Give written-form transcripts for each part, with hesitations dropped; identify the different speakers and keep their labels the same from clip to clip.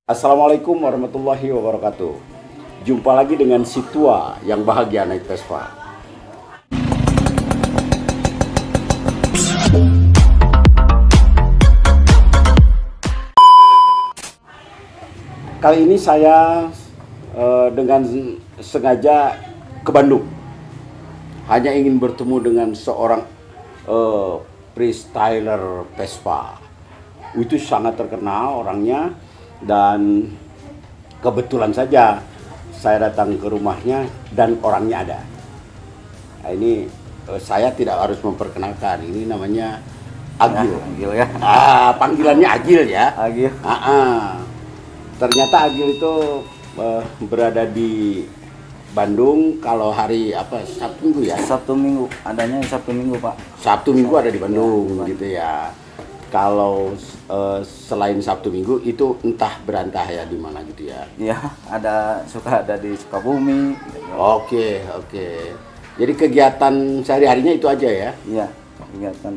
Speaker 1: Assalamualaikum warahmatullahi wabarakatuh. Jumpa lagi dengan si tua yang bahagia naik Vespa. Kali ini saya dengan sengaja ke Bandung. Hanya ingin bertemu dengan seorang freestyler Vespa. Itu sangat terkenal orangnya. Dan kebetulan saja saya datang ke rumahnya dan orangnya ada. Nah, ini saya tidak harus memperkenalkan. Ini namanya Agil.
Speaker 2: Agil ya.
Speaker 1: Panggilannya Agil ya.
Speaker 2: Agil.
Speaker 1: Ternyata Agil itu berada di Bandung. Kalau hari apa, Sabtu Minggu ya?
Speaker 2: Sabtu Minggu, adanya Sabtu Minggu Pak.
Speaker 1: Sabtu Minggu ada di Bandung gitu ya. Kalau selain Sabtu Minggu itu entah berantah ya di mana gitu ya.
Speaker 2: Iya, suka ada di Sukabumi.
Speaker 1: Oke. Jadi kegiatan sehari-harinya itu aja ya?
Speaker 2: Iya, kegiatan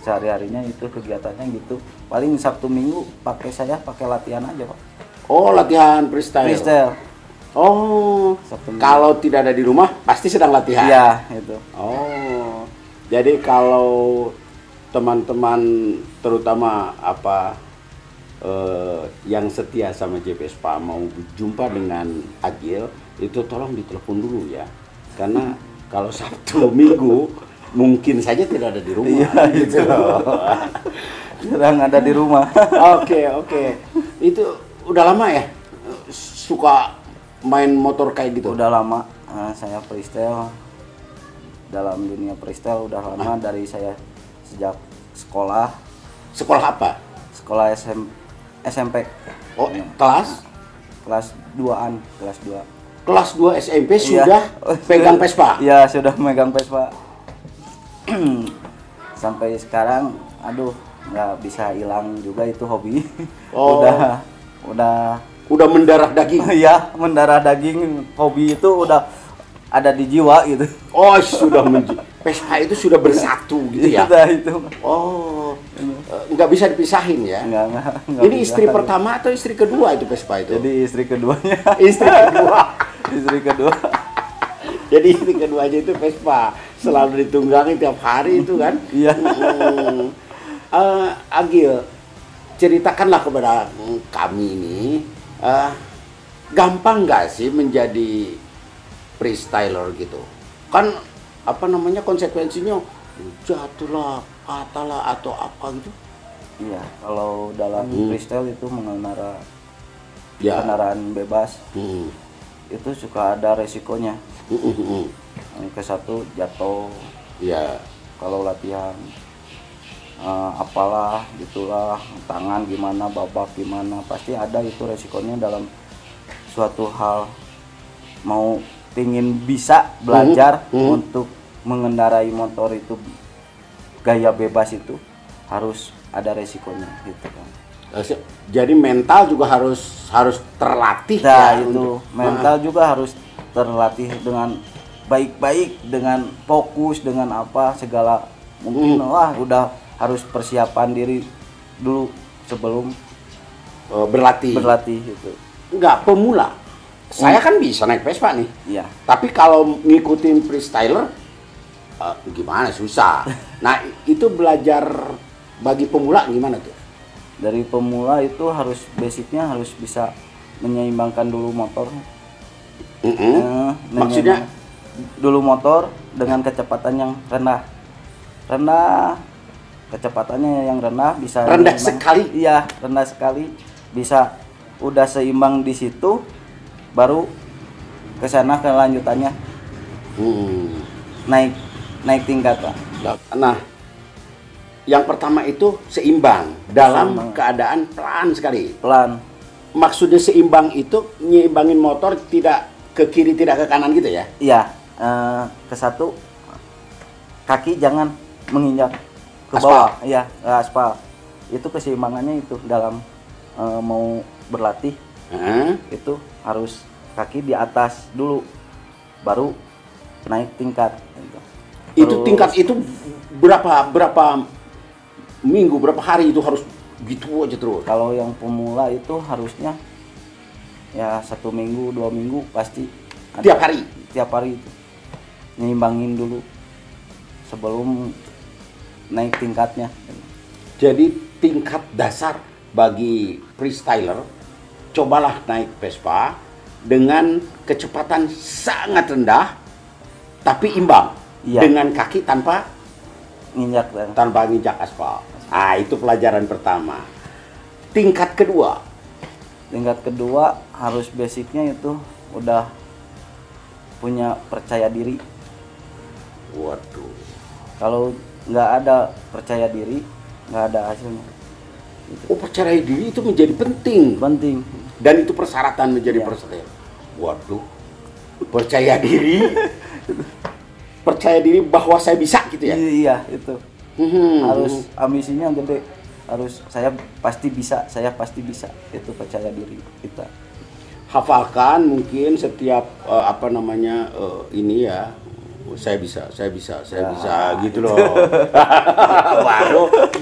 Speaker 2: sehari-harinya itu kegiatannya gitu. Paling Sabtu Minggu saya pakai latihan aja Pak.
Speaker 1: Oh, latihan freestyle.
Speaker 2: Freestyle.
Speaker 1: Oh,
Speaker 2: Sabtu Minggu.
Speaker 1: Kalau tidak ada di rumah pasti sedang latihan.
Speaker 2: Iya, itu.
Speaker 1: Oh, jadi kalau teman-teman terutama yang setia sama Vespa mau jumpa dengan Agil itu tolong ditelepon dulu ya, karena kalau Sabtu Minggu mungkin saja tidak ada di rumah.
Speaker 2: Iya, gitu. Sedang ada di rumah.
Speaker 1: Oke. Itu udah lama ya suka main motor kayak gitu?
Speaker 2: Udah lama. Saya freestyle, dalam dunia freestyle udah lama. Dari saya sejak sekolah
Speaker 1: apa?
Speaker 2: Sekolah SMP.
Speaker 1: Oh,
Speaker 2: Ya.
Speaker 1: kelas
Speaker 2: 2
Speaker 1: kelas 2 SMP
Speaker 2: Iya.
Speaker 1: sudah pegang Vespa?
Speaker 2: Iya, sudah megang Vespa. Sampai sekarang nggak bisa hilang juga itu hobi.
Speaker 1: Oh.
Speaker 2: Udah
Speaker 1: Mendarah daging.
Speaker 2: ya, mendarah daging. Hobi itu udah ada di jiwa gitu.
Speaker 1: Oh, Vespa itu sudah bersatu gitu ya?
Speaker 2: Udah itu.
Speaker 1: Oh, nggak bisa dipisahin ya?
Speaker 2: Nggak
Speaker 1: Ini
Speaker 2: bisa.
Speaker 1: istri pertama atau istri kedua itu Vespa itu?
Speaker 2: Jadi istri keduanya.
Speaker 1: Istri kedua.
Speaker 2: Istri kedua.
Speaker 1: Jadi istri keduanya itu Vespa. Selalu ditunggangi tiap hari itu kan?
Speaker 2: Iya.
Speaker 1: Agil, ceritakanlah kepada kami ini, gampang nggak sih menjadi freestyler gitu? Kan konsekuensinya jatuhlah, patahlah atau apa gitu?
Speaker 2: Iya, kalau dalam freestyle itu mengendarai
Speaker 1: Ya.
Speaker 2: kendaraan bebas itu suka ada resikonya. Yang ke satu jatuh.
Speaker 1: Ya.
Speaker 2: Kalau latihan apalah gitulah, tangan gimana, babak gimana, pasti ada itu resikonya dalam suatu hal. Mau pingin bisa belajar untuk mengendarai motor itu gaya bebas itu harus ada resikonya gitu kan.
Speaker 1: Jadi mental juga harus terlatih.
Speaker 2: Nah,
Speaker 1: ya,
Speaker 2: itu mental juga harus terlatih dengan baik-baik, dengan fokus, dengan apa segala mungkin. Udah harus persiapan diri dulu sebelum
Speaker 1: berlatih
Speaker 2: gitu.
Speaker 1: Enggak, pemula. Saya kan bisa naik Vespa nih.
Speaker 2: Iya.
Speaker 1: Tapi kalau ngikutin freestyler gimana, susah. Nah, itu belajar bagi pemula gimana tuh?
Speaker 2: Dari pemula itu basicnya harus bisa menyeimbangkan dulu motor.
Speaker 1: Maksudnya
Speaker 2: dulu motor dengan kecepatan yang rendah. Kecepatannya yang rendah bisa
Speaker 1: rendah sekali.
Speaker 2: Iya, rendah sekali. Bisa udah seimbang di situ, baru ke sana kelanjutannya naik tingkat Pak.
Speaker 1: Nah, yang pertama itu seimbang dalam keadaan pelan sekali.
Speaker 2: Pelan.
Speaker 1: Maksudnya seimbang itu nyimbangin motor tidak ke kiri tidak ke kanan gitu ya?
Speaker 2: Iya, ke satu kaki jangan menginjak ke
Speaker 1: Aspal.
Speaker 2: bawah. Iya, ke aspal. Itu keseimbangannya itu dalam mau berlatih. Itu harus kaki di atas dulu, baru naik tingkat.
Speaker 1: Itu tingkat itu berapa minggu, berapa hari itu harus gitu aja terus?
Speaker 2: Kalau yang pemula itu harusnya ya 1 minggu 2 minggu pasti ada.
Speaker 1: Tiap hari
Speaker 2: itu nyimbangin dulu sebelum naik tingkatnya.
Speaker 1: Jadi tingkat dasar bagi freestyler, cobalah naik Vespa dengan kecepatan sangat rendah tapi imbang.
Speaker 2: Iya.
Speaker 1: Dengan kaki tanpa nginjak aspal. Ah, itu pelajaran pertama. Tingkat kedua
Speaker 2: harus basicnya itu udah punya percaya diri.
Speaker 1: Waduh.
Speaker 2: Kalau nggak ada percaya diri, nggak ada hasilnya.
Speaker 1: Oh, percaya diri itu menjadi penting. Dan itu persyaratan menjadi
Speaker 2: Iya.
Speaker 1: freestyler. Waduh. Percaya diri. Percaya diri bahwa saya bisa gitu ya.
Speaker 2: Iya, itu. Harus ambisinya gede. Harus saya pasti bisa. Itu percaya diri kita.
Speaker 1: Hafalkan mungkin setiap ini ya. Saya bisa gitu loh.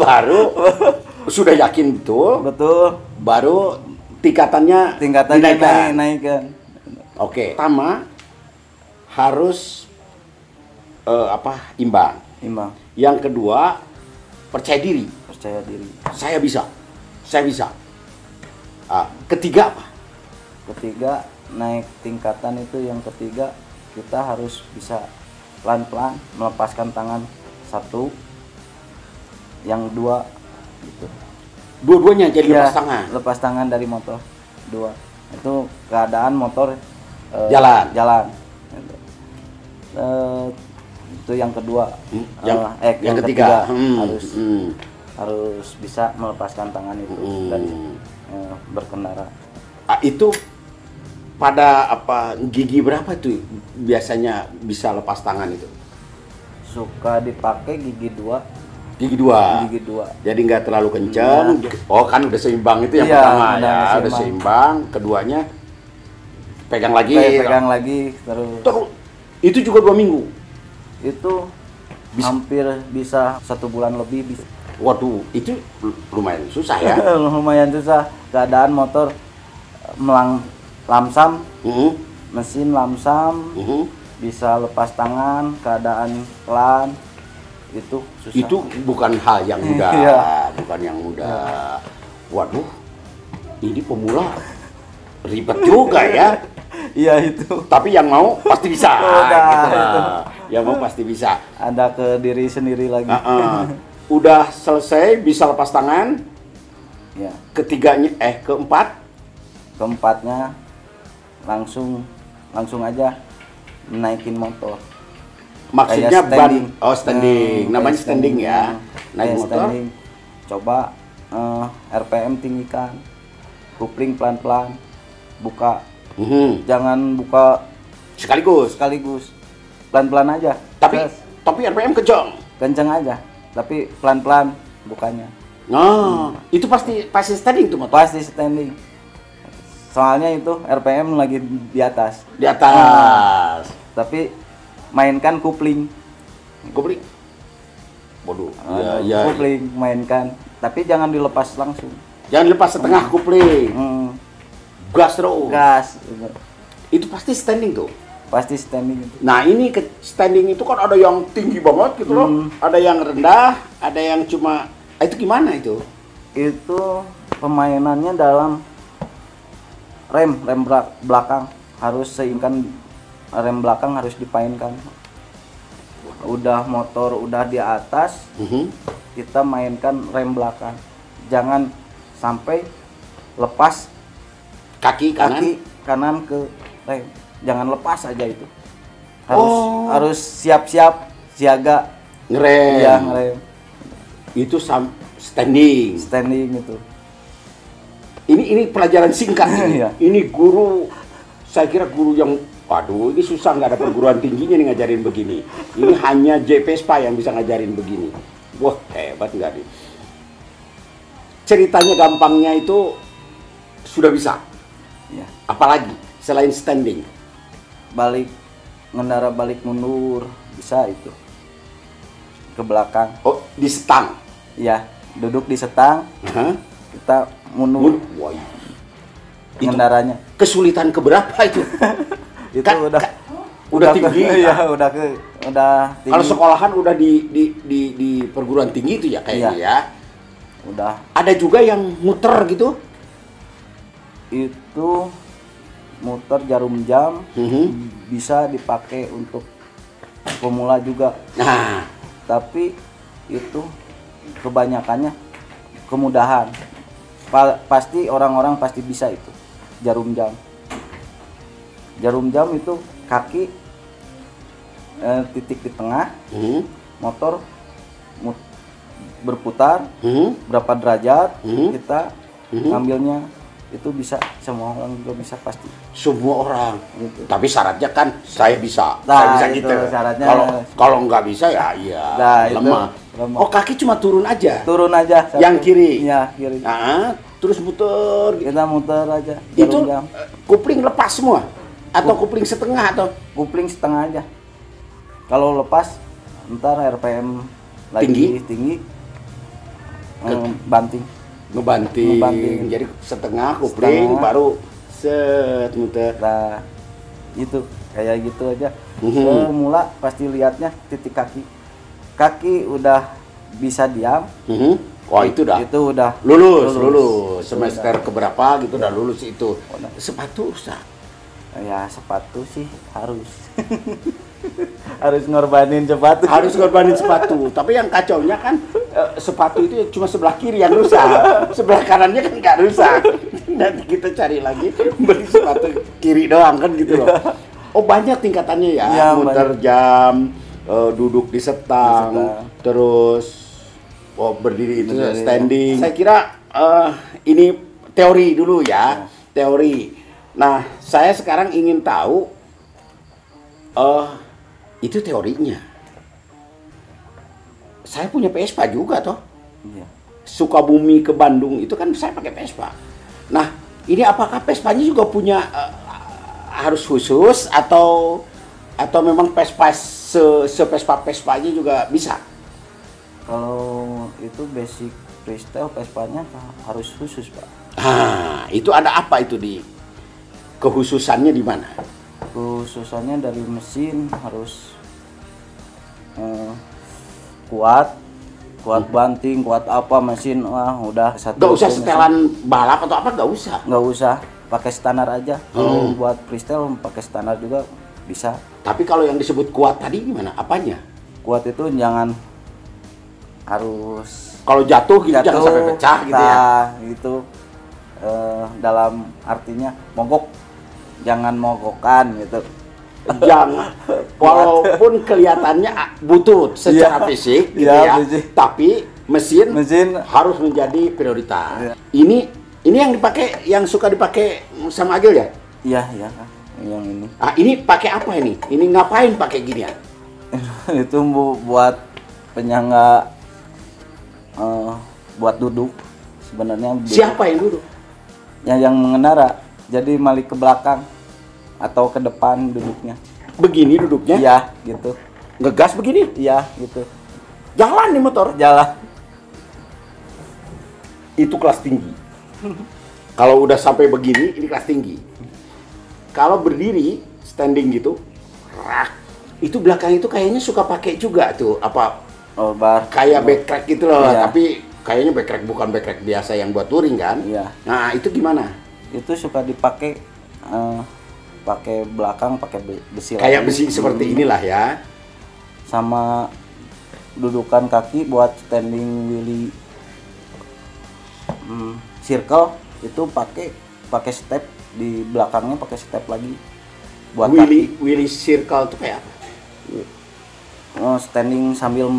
Speaker 1: baru sudah yakin betul. Baru tingkatannya
Speaker 2: dinaikkan.
Speaker 1: Oke. Pertama harus imbang. Yang kedua percaya diri. Saya bisa. Ketiga apa?
Speaker 2: Ketiga naik tingkatan itu, yang ketiga kita harus bisa pelan-pelan melepaskan tangan satu, yang dua gitu.
Speaker 1: Dua-duanya jadi
Speaker 2: lepas tangan dari motor. Dua itu keadaan motor
Speaker 1: jalan.
Speaker 2: Gitu. Itu yang kedua.
Speaker 1: Yang ketiga
Speaker 2: harus bisa melepaskan tangan itu dan berkendara.
Speaker 1: Itu pada gigi berapa tuh biasanya bisa lepas tangan itu?
Speaker 2: Suka dipakai gigi 2.
Speaker 1: Gigi dua. Jadi nggak terlalu kencang. Oh, kan udah seimbang itu yang pertama ya. Udah seimbang. Keduanya pegang lagi
Speaker 2: terus.
Speaker 1: Itu juga 2 minggu.
Speaker 2: Itu hampir bisa 1 bulan lebih bisa.
Speaker 1: Waduh, itu lumayan susah ya.
Speaker 2: Lumayan susah. Keadaan motor lamsam, mesin lamsam, bisa lepas tangan, keadaan pelan, itu susah.
Speaker 1: Itu bukan hal yang mudah.
Speaker 2: Iya.
Speaker 1: Bukan yang mudah. Waduh, ini pemula ribet juga ya.
Speaker 2: Iya itu.
Speaker 1: Tapi yang mau pasti bisa.
Speaker 2: Itu.
Speaker 1: Yang mau pasti bisa.
Speaker 2: Ada ke diri sendiri lagi.
Speaker 1: Udah selesai bisa lepas tangan.
Speaker 2: Ya. Keempatnya langsung aja naikin motor.
Speaker 1: Maksudnya
Speaker 2: standing.
Speaker 1: Standing. Namanya standing ya. Naik motor.
Speaker 2: Standing. Coba RPM tinggikan. Kupling pelan-pelan. Buka. Jangan buka
Speaker 1: sekaligus.
Speaker 2: Pelan-pelan aja.
Speaker 1: Tapi RPM kencang
Speaker 2: aja. Tapi pelan-pelan bukanya.
Speaker 1: Itu pasti standing tuh motor.
Speaker 2: Pasti standing. Soalnya itu RPM lagi di atas. Tapi mainkan kupling.
Speaker 1: Waduh.
Speaker 2: Kupling mainkan. Tapi jangan dilepas langsung.
Speaker 1: Jangan lepas setengah kupling. Gas terus. Itu pasti standing tuh.
Speaker 2: Pasti standing itu.
Speaker 1: Nah, ini standing itu kan ada yang tinggi banget gitu loh. Ada yang rendah, ada yang cuma itu gimana itu?
Speaker 2: Itu pemainannya dalam rem belakang harus seimbang, rem belakang harus dipainkan. Udah motor udah di atas, kita mainkan rem belakang. Jangan sampai lepas kaki kanan ke rem. Jangan lepas aja itu. Harus siap-siap siaga
Speaker 1: ngerem.
Speaker 2: Iya, ngerem.
Speaker 1: Itu standing
Speaker 2: itu.
Speaker 1: Ini pelajaran singkat ini.
Speaker 2: Iya.
Speaker 1: Ini guru, saya kira guru yang waduh, ini susah, nggak ada perguruan tingginya nih ngajarin begini. Ini hanya J Vespa yang bisa ngajarin begini. Wah, hebat nggak nih? Ceritanya gampangnya itu sudah bisa.
Speaker 2: Ya.
Speaker 1: Apalagi selain standing?
Speaker 2: Ngendara balik mundur bisa itu. Ke belakang.
Speaker 1: Oh, di setang?
Speaker 2: Ya, duduk di setang. Kita mundur.
Speaker 1: Wah.
Speaker 2: pengendaranya.
Speaker 1: Kesulitan keberapa itu?
Speaker 2: Itu
Speaker 1: Kan-
Speaker 2: udah
Speaker 1: udah tinggi.
Speaker 2: ya udah tinggi.
Speaker 1: Kalau sekolahan udah di perguruan tinggi itu ya kayaknya
Speaker 2: Iya.
Speaker 1: ya.
Speaker 2: Udah
Speaker 1: Ada juga yang muter gitu.
Speaker 2: itu muter jarum jam
Speaker 1: Mhm.
Speaker 2: bisa dipakai untuk pemula juga.
Speaker 1: Nah,
Speaker 2: Tapi itu kebanyakannya kemudahan. Pasti orang-orang pasti bisa itu jarum jam. Jarum jam itu kaki titik di tengah,
Speaker 1: mhm,
Speaker 2: motor berputar
Speaker 1: mhm,
Speaker 2: berapa derajat,
Speaker 1: Mhm.
Speaker 2: kita
Speaker 1: Mhm.
Speaker 2: ngambilnya itu bisa, semua orang juga bisa pasti.
Speaker 1: semua orang.
Speaker 2: Gitu.
Speaker 1: Tapi syaratnya kan saya bisa,
Speaker 2: Nah,
Speaker 1: saya bisa
Speaker 2: itu
Speaker 1: gitu.
Speaker 2: syaratnya.
Speaker 1: Kalau nggak bisa ya iya
Speaker 2: Nah, itu
Speaker 1: lemah.
Speaker 2: lemah.
Speaker 1: Oh kaki cuma turun aja.
Speaker 2: Turun aja satu.
Speaker 1: Yang kiri?
Speaker 2: Iya, kiri.
Speaker 1: Nah, terus muter.
Speaker 2: Kita muter aja
Speaker 1: Itu
Speaker 2: jarum jam.
Speaker 1: kupling lepas semua atau kupling setengah atau
Speaker 2: Kupling setengah aja. Kalau lepas ntar RPM lagi tinggi banting.
Speaker 1: ngebanting.
Speaker 2: Ngebanting.
Speaker 1: Jadi setengah kupling
Speaker 2: Setengah.
Speaker 1: baru set muter.
Speaker 2: Nah, itu kayak gitu aja.
Speaker 1: Mhm.
Speaker 2: Semula pasti lihatnya titik kaki. Kaki udah bisa diam.
Speaker 1: Mhm. Wah itu dah.
Speaker 2: Itu udah
Speaker 1: Lulus.
Speaker 2: Itu
Speaker 1: Semester
Speaker 2: udah.
Speaker 1: keberapa gitu udah lulus itu.
Speaker 2: Udah.
Speaker 1: Sepatu rusak.
Speaker 2: Ya sepatu sih harus. Harus ngorbanin sepatu.
Speaker 1: Harus ngorbanin sepatu. Tapi yang kacaunya kan sepatu itu cuma sebelah kiri yang rusak. Sebelah kanannya kan nggak rusak. Nanti kita cari lagi beli sepatu kiri doang kan gitu loh. Oh banyak tingkatannya ya.
Speaker 2: Ya,
Speaker 1: Muter jam, duduk di setang,
Speaker 2: Di setang.
Speaker 1: terus berdiri itu
Speaker 2: Berdiri.
Speaker 1: standing. Saya kira ini teori dulu ya, teori. Nah, saya sekarang ingin tahu itu teorinya. Saya punya Vespa juga toh.
Speaker 2: Iya.
Speaker 1: Sukabumi ke Bandung itu kan saya pakai Vespa. Nah, ini apakah Vespanya juga punya harus khusus atau memang Vespa Vespanya juga bisa?
Speaker 2: Kalau itu basic freestyle Vespanya harus khusus, Pak.
Speaker 1: Ah, itu ada apa itu di kekhususannya di mana?
Speaker 2: Khususannya dari mesin harus kuat banting, kuat apa mesin, wah udah satu.
Speaker 1: Gak usah
Speaker 2: mesin.
Speaker 1: setelan balap atau apa, gak usah.
Speaker 2: Nggak usah, pakai standar aja. Kalau
Speaker 1: Hmm.
Speaker 2: buat freestyle pakai standar juga bisa.
Speaker 1: Tapi kalau yang disebut kuat tadi gimana? Apanya?
Speaker 2: Kuat itu jangan harus
Speaker 1: Kalau jatuh gitu jangan sampai pecah gitu ya.
Speaker 2: nah, gitu. Dalam artinya mogok, jangan mogokan gitu.
Speaker 1: Jangan, walaupun kelihatannya butut secara
Speaker 2: Iya.
Speaker 1: fisik gitu
Speaker 2: Iya,
Speaker 1: ya,
Speaker 2: fisik.
Speaker 1: tapi mesin
Speaker 2: Mesin
Speaker 1: harus menjadi prioritas.
Speaker 2: Iya.
Speaker 1: Ini yang dipakai, yang suka dipakai sama Agil ya?
Speaker 2: iya yang ini.
Speaker 1: Ah, ini pakai apa ini? Ini ngapain pakai ginian?
Speaker 2: Itu buat penyangga, buat duduk sebenarnya.
Speaker 1: Siapa yang duduk?
Speaker 2: Yang mengendara, jadi malik ke belakang atau ke depan duduknya.
Speaker 1: Begini duduknya?
Speaker 2: Iya gitu.
Speaker 1: Ngegas begini?
Speaker 2: Iya gitu.
Speaker 1: Jalan nih motor.
Speaker 2: Jalan.
Speaker 1: Itu kelas tinggi. Kalau udah sampai begini, ini kelas tinggi. Kalau berdiri, standing gitu, rak, itu belakang itu kayaknya suka pakai juga tuh apa
Speaker 2: Oh, bar.
Speaker 1: kayak backrack gitu loh,
Speaker 2: Iya.
Speaker 1: tapi kayaknya backrack bukan backrack biasa yang buat touring kan?
Speaker 2: Iya.
Speaker 1: Nah itu gimana?
Speaker 2: Itu suka dipakai pakai belakang, pakai besi.
Speaker 1: Kayak
Speaker 2: lagi.
Speaker 1: besi seperti inilah ya.
Speaker 2: Sama dudukan kaki buat standing wheelie circle itu pakai step di belakangnya, pakai step lagi buat
Speaker 1: Willy circle itu kayak apa?
Speaker 2: kaki. Standing sambil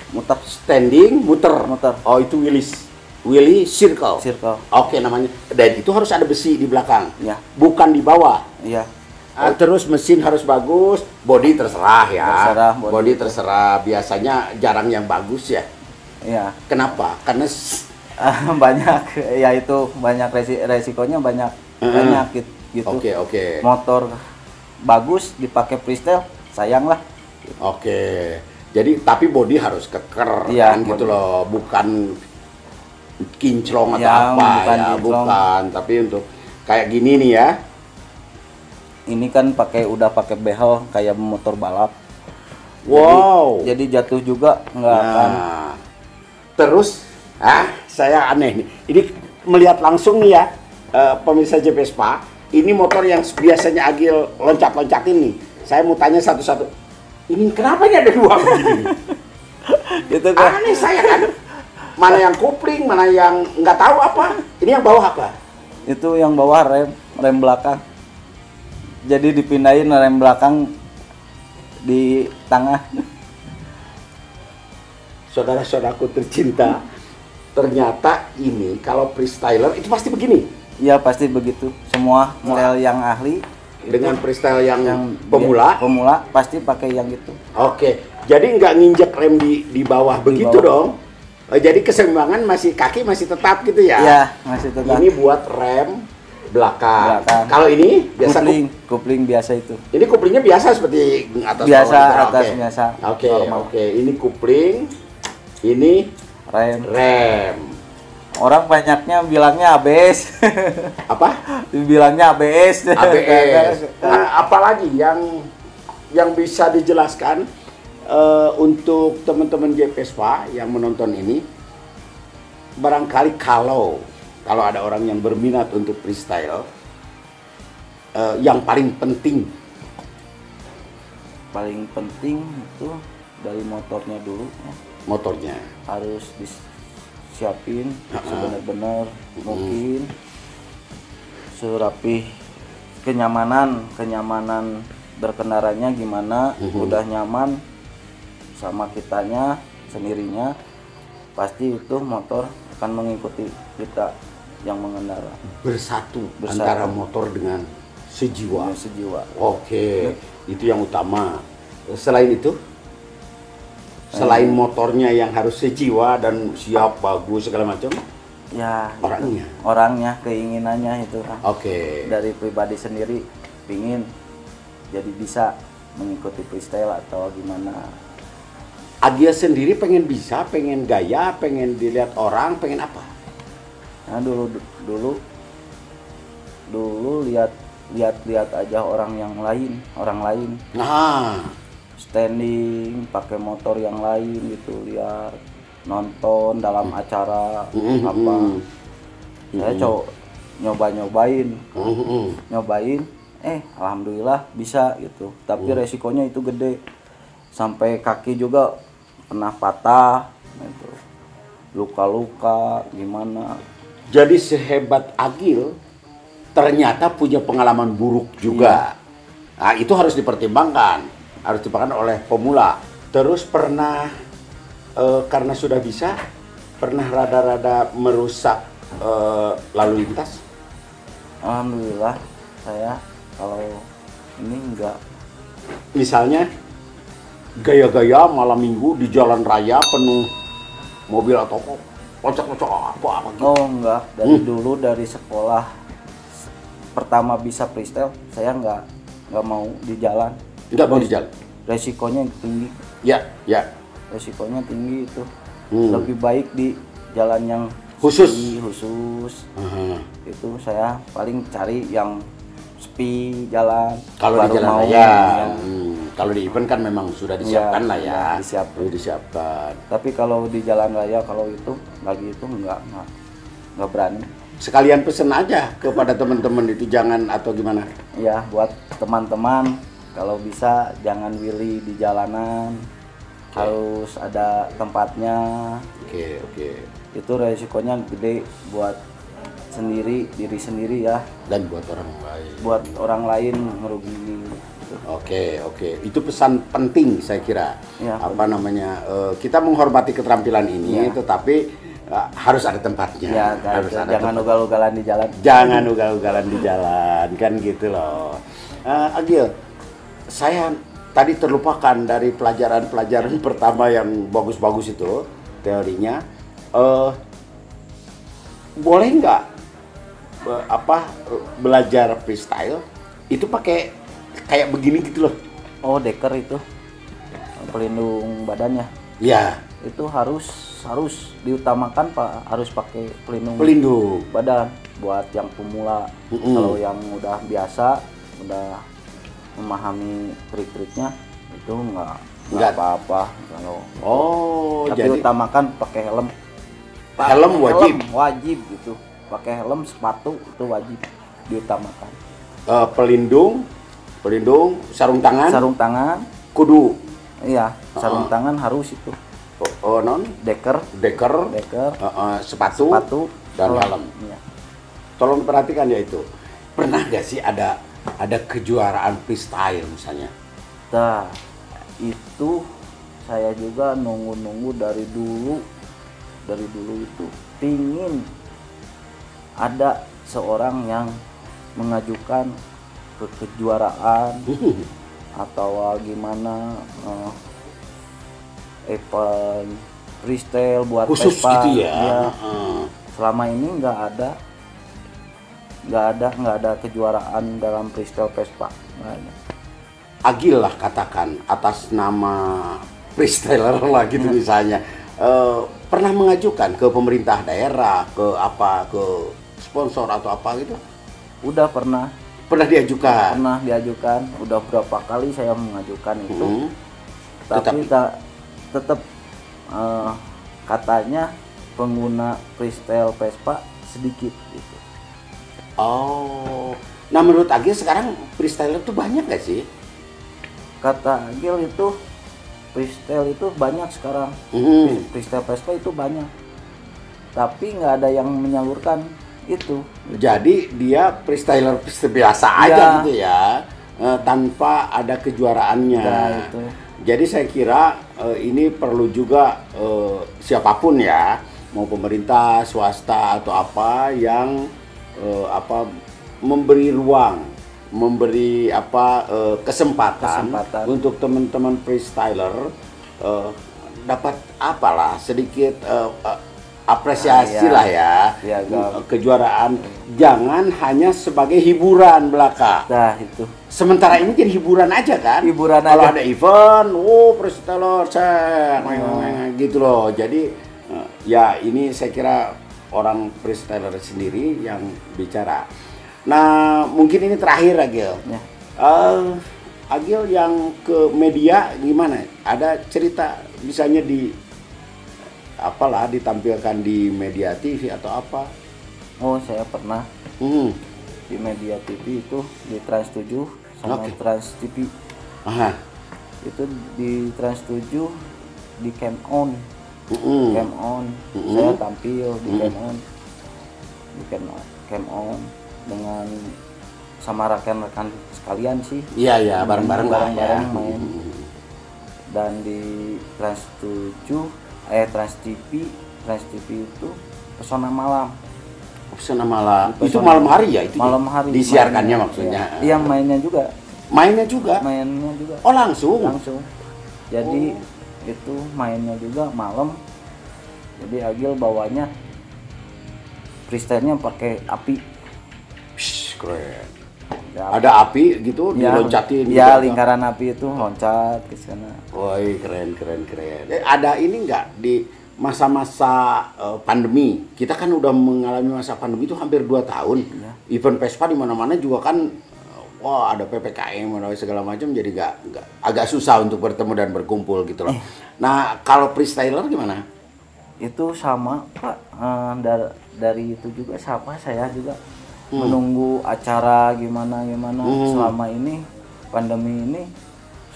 Speaker 2: muter
Speaker 1: Standing, muter.
Speaker 2: Muter.
Speaker 1: Oh itu Willy circle.
Speaker 2: circle.
Speaker 1: Oke namanya. Dan itu harus ada besi di belakang.
Speaker 2: Ya.
Speaker 1: Bukan di bawah.
Speaker 2: Iya.
Speaker 1: Terus mesin harus bagus, body terserah ya.
Speaker 2: Terserah,
Speaker 1: body terserah. Biasanya jarang yang bagus ya.
Speaker 2: Iya.
Speaker 1: Kenapa? Karena
Speaker 2: Banyak, ya itu banyak resikonya banyak gitu.
Speaker 1: Oke.
Speaker 2: Motor bagus dipakai freestyle, sayang lah.
Speaker 1: Oke. Jadi tapi body harus keker
Speaker 2: Iya,
Speaker 1: kan gitu
Speaker 2: body.
Speaker 1: loh, bukan kinclong atau
Speaker 2: Ya,
Speaker 1: apa
Speaker 2: bukan
Speaker 1: ya,
Speaker 2: kinclong.
Speaker 1: bukan. Tapi untuk kayak gini nih ya.
Speaker 2: Ini kan udah pakai behel kayak motor balap.
Speaker 1: Wow.
Speaker 2: Jadi jatuh juga nggak akan.
Speaker 1: Nah, terus, saya aneh nih. Ini melihat langsung nih ya, pemirsa J-Vespa. Ini motor yang biasanya Agil loncat-loncatin nih. Saya mau tanya satu-satu. Ini kenapa ini ada dua begini?
Speaker 2: Itu kan.
Speaker 1: Aneh saya kan. Mana yang kopling, mana yang nggak tahu apa. Ini yang bawah apa?
Speaker 2: Itu yang bawah rem belakang. Jadi dipindahin rem belakang di tengah.
Speaker 1: Saudara-saudaraku tercinta, ternyata ini kalau freestyler itu pasti begini.
Speaker 2: Iya pasti begitu. Semua model yang ahli
Speaker 1: Dengan freestyle yang
Speaker 2: pemula
Speaker 1: pemula,
Speaker 2: pasti pakai yang itu.
Speaker 1: Oke, jadi nggak nginjek rem di bawah begitu
Speaker 2: bawah.
Speaker 1: dong. Jadi keseimbangan kaki masih tetap gitu ya.
Speaker 2: Iya, masih tetap.
Speaker 1: Ini buat rem belakang.
Speaker 2: Belakang.
Speaker 1: Kalau ini biasa
Speaker 2: kupling biasa itu.
Speaker 1: ini kuplingnya biasa seperti atas
Speaker 2: Biasa
Speaker 1: bawah gitu.
Speaker 2: atas
Speaker 1: Oke.
Speaker 2: biasa.
Speaker 1: Oke,
Speaker 2: normal.
Speaker 1: oke. Ini kupling, ini rem.
Speaker 2: Orang banyaknya bilangnya ABS.
Speaker 1: Apa?
Speaker 2: Bilangnya ABS.
Speaker 1: ABS. Nah, apalagi yang bisa dijelaskan untuk teman-teman J-Vespa yang menonton ini, barangkali kalau ada orang yang berminat untuk freestyle, yang paling penting
Speaker 2: itu dari motornya dulu ya.
Speaker 1: motornya.
Speaker 2: Harus disiapin sebenar-benar mungkin, serapih kenyamanan berkendaranya gimana, udah nyaman sama kitanya sendirinya, pasti itu motor akan mengikuti kita yang mengendara.
Speaker 1: Bersatu antara motor dengan sejiwa. Oke, itu yang utama. Selain itu, selain motornya yang harus sejiwa dan siap, bagus segala macam,
Speaker 2: Ya,
Speaker 1: orangnya,
Speaker 2: keinginannya itu kan.
Speaker 1: Oke.
Speaker 2: Dari pribadi sendiri pingin jadi bisa mengikuti freestyle atau gimana.
Speaker 1: Agil sendiri pengen bisa, pengen gaya, pengen dilihat orang, pengen apa?
Speaker 2: Nah, dulu lihat aja orang lain.
Speaker 1: Nah,
Speaker 2: Standing pakai motor yang lain gitu, lihat nonton dalam acara apa. Saya nyobain, alhamdulillah bisa gitu. Tapi resikonya itu gede, sampai kaki juga pernah patah, gitu. Luka-luka gimana.
Speaker 1: Jadi sehebat Agil ternyata punya pengalaman buruk juga. Nah, itu harus dipertimbangkan oleh pemula. Terus pernah karena sudah bisa, pernah rada-rada merusak lalu lintas?
Speaker 2: Alhamdulillah saya kalau ini enggak.
Speaker 1: Misalnya gaya-gaya malam minggu di jalan raya penuh mobil atau kocok-kocok apa gitu.
Speaker 2: Oh enggak, dulu dari sekolah pertama bisa freestyle, saya enggak mau di jalan.
Speaker 1: Enggak mau di jalan.
Speaker 2: Resikonya tinggi.
Speaker 1: Ya.
Speaker 2: Resikonya tinggi itu. Lebih baik di jalan yang
Speaker 1: khusus.
Speaker 2: Itu saya paling cari yang sepi jalan.
Speaker 1: Kalau di jalan raya. Kalau di event kan memang sudah disiapkan lah ya. Disiapkan.
Speaker 2: Tapi kalau di jalan raya kalau itu lagi itu enggak berani.
Speaker 1: Sekalian pesen aja kepada teman-teman itu, jangan atau gimana?
Speaker 2: Ya, buat teman-teman kalau bisa jangan willy di jalanan. Harus ada tempatnya.
Speaker 1: Oke.
Speaker 2: Itu resikonya gede buat diri sendiri ya.
Speaker 1: Dan buat orang lain.
Speaker 2: Buat orang lain merugi. Gitu.
Speaker 1: Oke. Itu pesan penting saya kira.
Speaker 2: Ya,
Speaker 1: kita menghormati keterampilan ini, tetapi harus ada tempatnya.
Speaker 2: Ya, jangan ugal-ugalan di jalan.
Speaker 1: Jangan ugal-ugalan di jalan, kan gitu loh. Agil, saya tadi terlupakan dari pelajaran pertama yang bagus-bagus itu teorinya. Boleh nggak belajar freestyle itu pakai kayak begini gitu loh?
Speaker 2: Oh, deker itu pelindung badannya.
Speaker 1: Ya,
Speaker 2: itu harus diutamakan Pak, harus pakai pelindung
Speaker 1: Pelindung.
Speaker 2: badan buat yang pemula. Kalau yang udah biasa, udah memahami trik-triknya itu nggak apa-apa kalau.
Speaker 1: Oh,
Speaker 2: Tapi
Speaker 1: jadi
Speaker 2: utamakan pakai helm.
Speaker 1: helm wajib.
Speaker 2: Wajib gitu. Pakai helm, sepatu itu wajib diutamakan.
Speaker 1: Pelindung, sarung tangan,
Speaker 2: Sarung tangan,
Speaker 1: kudu.
Speaker 2: iya, sarung tangan harus itu.
Speaker 1: Non,
Speaker 2: Deker,
Speaker 1: deker, sepatu, dan helm.
Speaker 2: Iya.
Speaker 1: Tolong perhatikan ya itu. Pernah gak sih ada kejuaraan freestyle misalnya?
Speaker 2: Nah, itu saya juga nunggu dari dulu itu pingin ada seorang yang mengajukan ke kejuaraan atau gimana event freestyle buat
Speaker 1: Khusus
Speaker 2: Vespa.
Speaker 1: gitu ya.
Speaker 2: Selama ini nggak ada kejuaraan dalam freestyle Vespa, nggak ada.
Speaker 1: Agil lah katakan atas nama freestyler lah gitu misalnya. Pernah mengajukan ke pemerintah daerah, ke sponsor atau apa gitu?
Speaker 2: Udah pernah
Speaker 1: Diajukan.
Speaker 2: udah berapa kali saya mengajukan itu. Tapi tetap katanya pengguna freestyle Vespa sedikit gitu.
Speaker 1: Oh, nah menurut Agil sekarang freestyler tuh banyak gak sih?
Speaker 2: Kata Agil itu freestyle itu banyak sekarang. Freestyle Vespa itu banyak, tapi nggak ada yang menyalurkan itu.
Speaker 1: Jadi dia freestyler biasa aja gitu ya, tanpa ada kejuaraannya.
Speaker 2: Nah, itu.
Speaker 1: Jadi saya kira ini perlu juga siapapun ya, mau pemerintah, swasta atau apa yang memberi ruang, memberi kesempatan untuk teman-teman freestyler dapat sedikit apresiasi lah ya, kejuaraan. Jangan hanya sebagai hiburan belaka.
Speaker 2: Nah itu.
Speaker 1: Sementara ini jadi hiburan aja kan. Kalau ada event, freestyler, gitu loh. Jadi ya ini saya kira orang freestyler sendiri yang bicara. Nah mungkin ini terakhir Agil.
Speaker 2: Ya.
Speaker 1: Agil yang ke media gimana? Ada cerita misalnya ditampilkan di media TV atau apa?
Speaker 2: Oh saya pernah di media TV itu di Trans 7 sama Trans TV. Itu di Trans 7 di Camp On. Saya tampil di Camp On dengan sama rekan-rekan sekalian sih.
Speaker 1: Iya bareng-bareng
Speaker 2: main. Dan di Trans 7 Trans TV itu Pesona Malam. Itu malam hari ya itu.
Speaker 1: Malam hari disiarkannya maksudnya.
Speaker 2: Iya, mainnya juga. Oh
Speaker 1: langsung.
Speaker 2: Jadi itu mainnya juga malam. Jadi Agil bawanya freestyle-nya pakai api.
Speaker 1: Keren. Ada api gitu diloncatin.
Speaker 2: Ya lingkaran api itu loncat ke sana.
Speaker 1: Woi keren. Ada ini enggak di masa-masa pandemi? Kita kan udah mengalami masa pandemi itu hampir 2 tahun. Ya. Event Vespa di mana-mana juga kan ada PPKM atau segala macam, jadi agak susah untuk bertemu dan berkumpul gitu loh. Nah, kalau freestyler gimana?
Speaker 2: Itu sama Pak, dari itu juga sama, saya juga menunggu acara gimana selama ini pandemi ini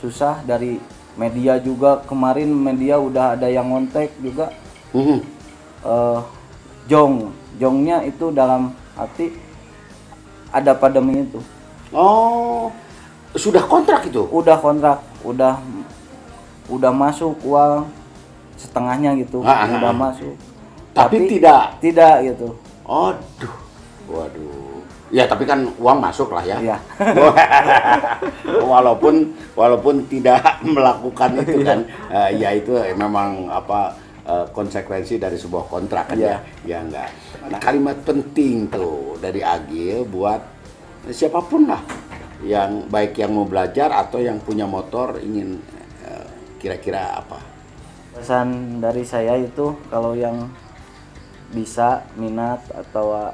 Speaker 2: susah. Dari media juga kemarin media udah ada yang ngontek juga. Jongnya itu dalam arti ada pandemi itu.
Speaker 1: Oh, sudah kontrak itu?
Speaker 2: Udah kontrak, udah masuk uang setengahnya gitu, udah masuk.
Speaker 1: Tapi
Speaker 2: tidak gitu.
Speaker 1: Waduh. Ya tapi kan uang masuk lah ya.
Speaker 2: Iya.
Speaker 1: walaupun tidak melakukan itu kan, ya itu memang konsekuensi dari sebuah kontrak kan ya enggak. Nah, kalimat penting tuh dari Agil buat siapapun lah, yang baik yang mau belajar atau yang punya motor ingin kira-kira apa?
Speaker 2: Pesan dari saya itu kalau yang bisa minat atau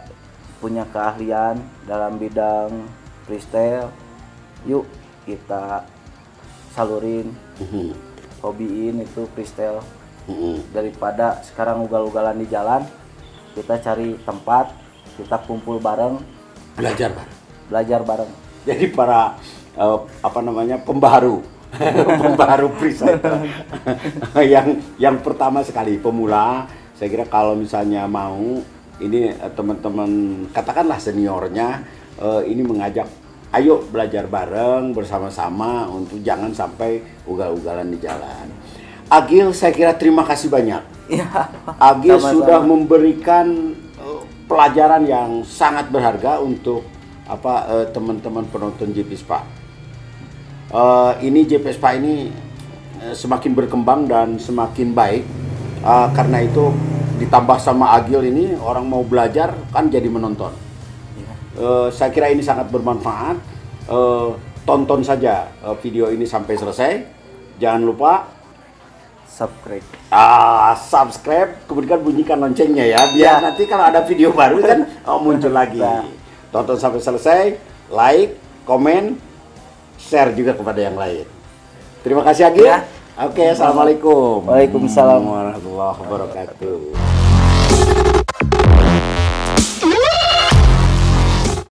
Speaker 2: punya keahlian dalam bidang freestyle, yuk kita salurin, hobiin itu freestyle. Daripada sekarang ugal-ugalan di jalan, kita cari tempat, kita kumpul bareng, belajar bareng.
Speaker 1: Jadi para pembaharu pembaharu freestyle yang pertama sekali pemula, saya kira kalau misalnya mau ini teman-teman katakanlah seniornya ini mengajak ayo belajar bareng bersama-sama untuk jangan sampai ugal-ugalan di jalan. Agil, saya kira terima kasih banyak.
Speaker 2: Ya,
Speaker 1: Agil
Speaker 2: sama-sama.
Speaker 1: sudah memberikan pelajaran yang sangat berharga untuk teman-teman penonton JP Spa. Ini JP Spa ini semakin berkembang dan semakin baik, karena itu ditambah sama Agil ini orang mau belajar kan jadi menonton. Saya kira ini sangat bermanfaat. Tonton saja video ini sampai selesai. Jangan lupa
Speaker 2: Subscribe.
Speaker 1: subscribe, kemudian bunyikan loncengnya ya, biar nanti kalau ada video baru kan muncul lagi. Tonton sampai selesai, like, komen, share juga kepada yang lain. Terima kasih Agil.
Speaker 2: Ya.
Speaker 1: Oke, assalamualaikum.
Speaker 2: Waalaikumsalam
Speaker 1: warahmatullahi wabarakatuh.